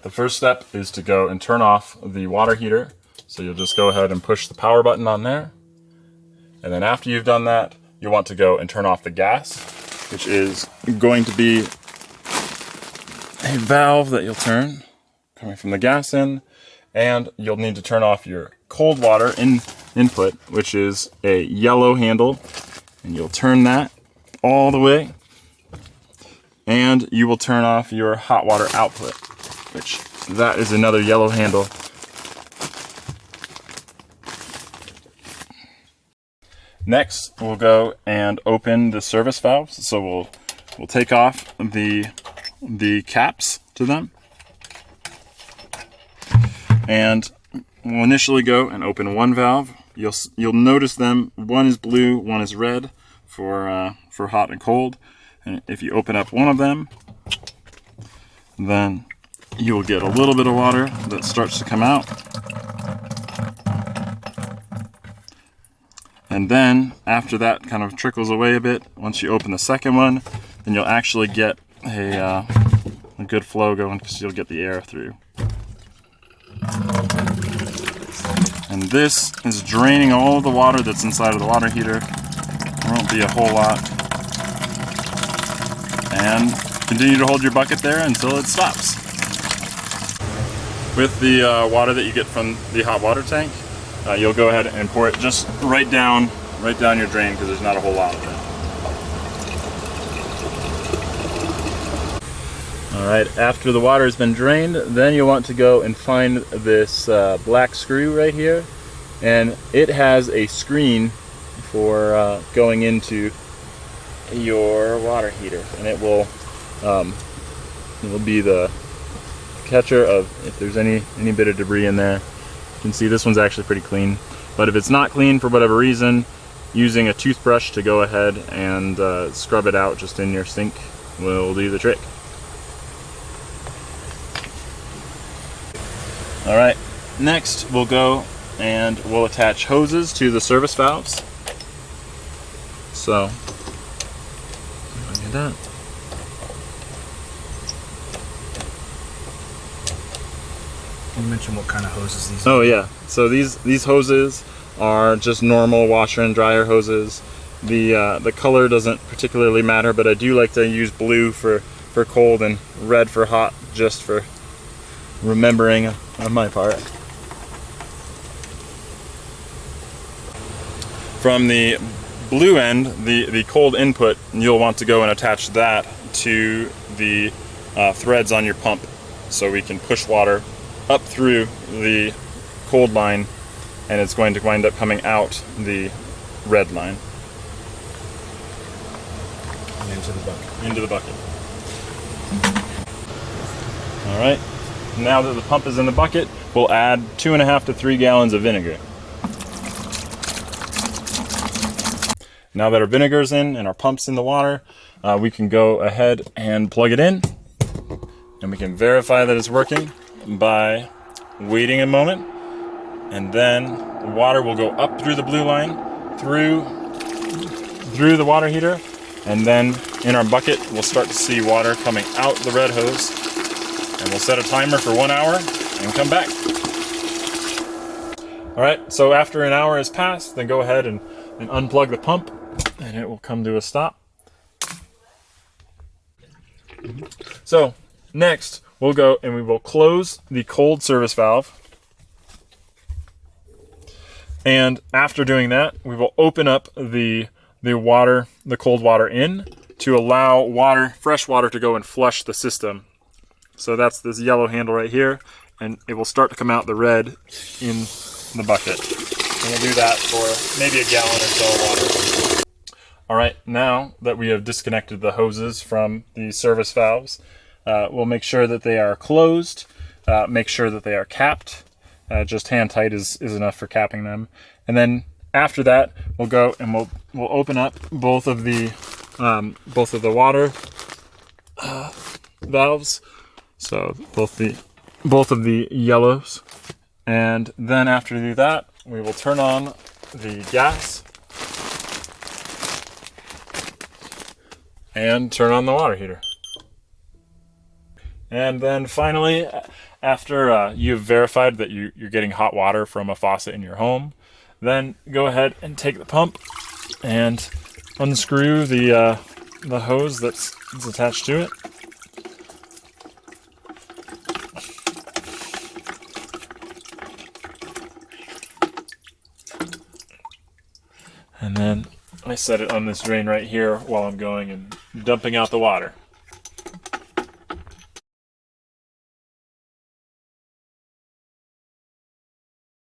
the first step is to go and turn off the water heater. So you'll just go ahead and push the power button on there. And then after you've done that, you'll want to go and turn off the gas, which is going to be a valve that you'll turn coming from the gas in. And you'll need to turn off your cold water input, which is a yellow handle. And you'll turn that all the way. And you will turn off your hot water output, which that is another yellow handle. Next, we'll go and open the service valves. So we'll take off the caps to them. And we'll initially go and open one valve. You'll notice them. One is blue, one is red for hot and cold. And if you open up one of them, then you will get a little bit of water that starts to come out. And then after that kind of trickles away a bit, once you open the second one, then you'll actually get a good flow going because you'll get the air through. And this is draining all of the water that's inside of the water heater. There won't be a whole lot. And continue to hold your bucket there until it stops. With the water that you get from the hot water tank, you'll go ahead and pour it just right down your drain because there's not a whole lot of it. All right, after the water has been drained, then you'll want to go and find this black screw right here, and it has a screen for going into your water heater, and it will be the catcher of if there's any bit of debris in there. You can see this one's actually pretty clean, but if it's not clean for whatever reason, using a toothbrush to go ahead and scrub it out just in your sink will do the trick. All right, next we'll go and we'll attach hoses to the service valves. So, look at that. You mentioned what kind of hoses these are. Oh yeah, so these hoses are just normal washer and dryer hoses. The color doesn't particularly matter, but I do like to use blue for cold and red for hot, just for remembering on my part. From the blue end, the cold input, you'll want to go and attach that to the threads on your pump, so we can push water up through the cold line, and it's going to wind up coming out the red line. And into the bucket. Into the bucket. All right, now that the pump is in the bucket, we'll add 2.5 to 3 gallons of vinegar. Now that our vinegar's in and our pump's in the water, we can go ahead and plug it in, and we can verify that it's working by waiting a moment, and then the water will go up through the blue line, through the water heater, and then in our bucket we'll start to see water coming out the red hose, and we'll set a timer for 1 hour and come back. All right, so after an hour has passed, then go ahead and unplug the pump, and it will come to a stop. So next, we'll go and we will close the cold service valve. And after doing that, we will open up the cold water in to allow fresh water to go and flush the system. So that's this yellow handle right here, and it will start to come out the red in the bucket. And we'll do that for maybe a gallon or so of water. All right, now that we have disconnected the hoses from the service valves, we'll make sure that they are closed, make sure that they are capped. Just hand tight is enough for capping them. And then after that, we'll go and we'll open up both of the water valves. So both of the yellows. And then after we do that, we will turn on the gas and turn on the water heater. And then finally, after you've verified that you're getting hot water from a faucet in your home, then go ahead and take the pump and unscrew the hose that's attached to it. And then I set it on this drain right here while I'm going and dumping out the water.